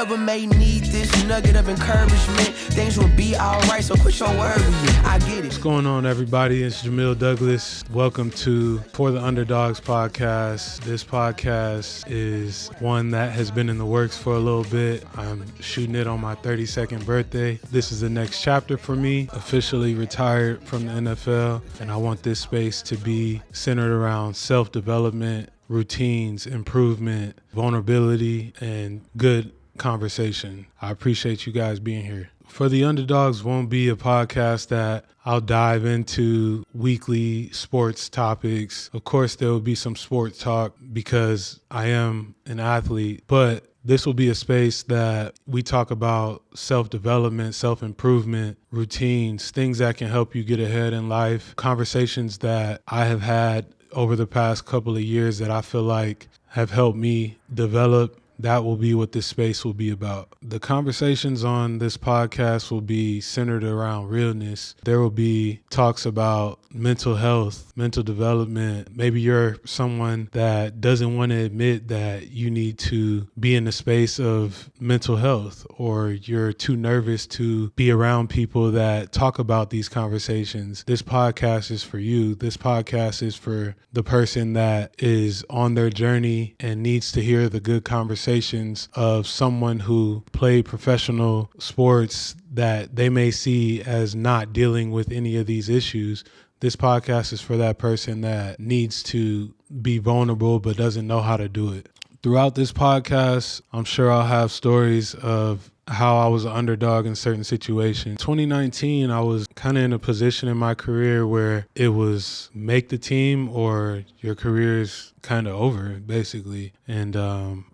whoever may need this nugget of encouragement, things will be alright, so quit your worrying. I get it. What's going on, everybody? It's Jamil Douglas. Welcome to For The Underdogs podcast. This podcast is one that has been in the works for a little bit. I'm shooting it on my 32nd birthday. This is the next chapter for me, officially retired from the NFL, and I want this space to be centered around self-development, routines, improvement, vulnerability, and good conversation. I appreciate you guys being here. For the Underdogs won't be a podcast that I'll dive into weekly sports topics. Of course, there will be some sports talk because I am an athlete, but this will be a space that we talk about self-development, self-improvement, routines, things that can help you get ahead in life, conversations that I have had over the past couple of years that I feel like have helped me develop. That will be what this space will be about. The conversations on this podcast will be centered around realness. There will be talks about mental health, mental development. Maybe you're someone that doesn't want to admit that you need to be in the space of mental health, or you're too nervous to be around people that talk about these conversations. This podcast is for you. This podcast is for the person that is on their journey and needs to hear the good conversations of someone who played professional sports that they may see as not dealing with any of these issues. This podcast is for that person that needs to be vulnerable but doesn't know how to do it. Throughout this podcast, I'm sure I'll have stories of how I was an underdog in certain situations. 2019, I was kind of in a position in my career where it was make the team or your career's kind of over, basically. And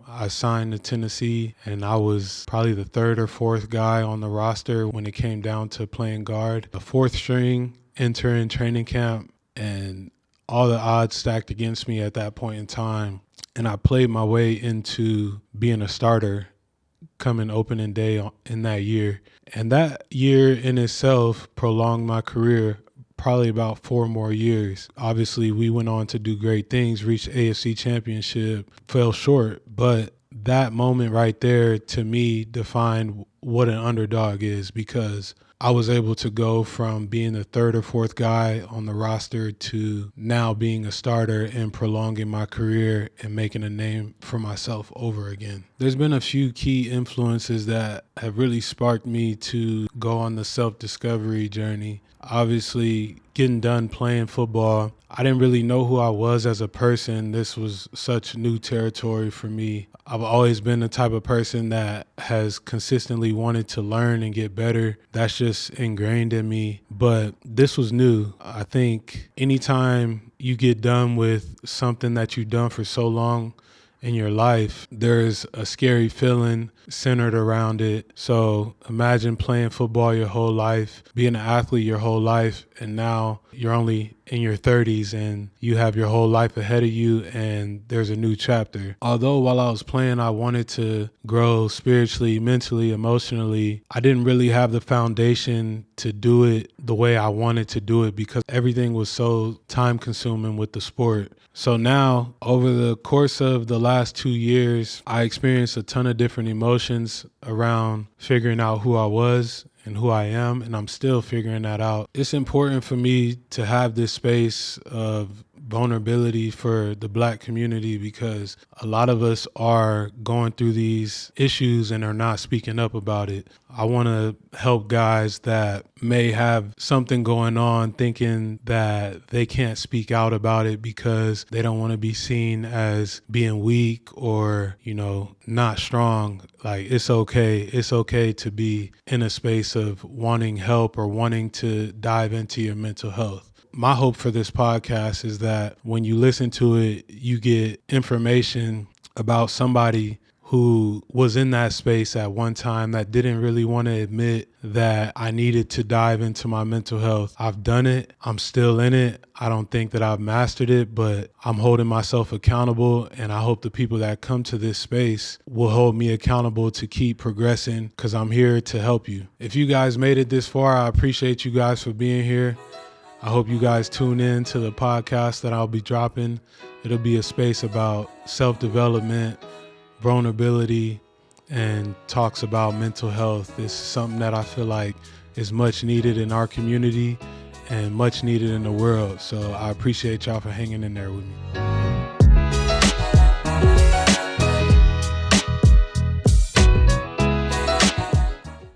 I signed to Tennessee, and I was probably the third or fourth guy on the roster when it came down to playing guard. A fourth string, intern training camp, and all the odds stacked against me at that point in time. And I played my way into being a starter coming opening day in that year. And that year in itself prolonged my career probably about 4 more years. Obviously, we went on to do great things, reached AFC Championship, fell short. But that moment right there, to me, defined what an underdog is, because I was able to go from being the third or fourth guy on the roster to now being a starter and prolonging my career and making a name for myself over again. There's been a few key influences that have really sparked me to go on the self-discovery journey. Obviously, getting done playing football, I didn't really know who I was as a person. This was such new territory for me. I've always been the type of person that has consistently wanted to learn and get better. That's just ingrained in me. But this was new. I think anytime you get done with something that you've done for so long in your life, there's a scary feeling centered around it. So imagine playing football your whole life, being an athlete your whole life, and now you're only in your 30s and you have your whole life ahead of you and there's a new chapter. Although while I was playing, I wanted to grow spiritually, mentally, emotionally, I didn't really have the foundation to do it the way I wanted to do it because everything was so time consuming with the sport. So now, over the course of the last 2 years, I experienced a ton of different emotions around figuring out who I was and who I am, and I'm still figuring that out. It's important for me to have this space of vulnerability for the Black community because a lot of us are going through these issues and are not speaking up about it. I want to help guys that may have something going on thinking that they can't speak out about it because they don't want to be seen as being weak or, not strong. Like, it's okay. It's okay to be in a space of wanting help or wanting to dive into your mental health. My hope for this podcast is that when you listen to it, you get information about somebody who was in that space at one time that didn't really want to admit that I needed to dive into my mental health. I've done it. I'm still in it. I don't think that I've mastered it, but I'm holding myself accountable, and I hope the people that come to this space will hold me accountable to keep progressing because I'm here to help you. If you guys made it this far, I appreciate you guys for being here. I hope you guys tune in to the podcast that I'll be dropping. It'll be a space about self-development, vulnerability, and talks about mental health. It's something that I feel like is much needed in our community and much needed in the world. So I appreciate y'all for hanging in there with me.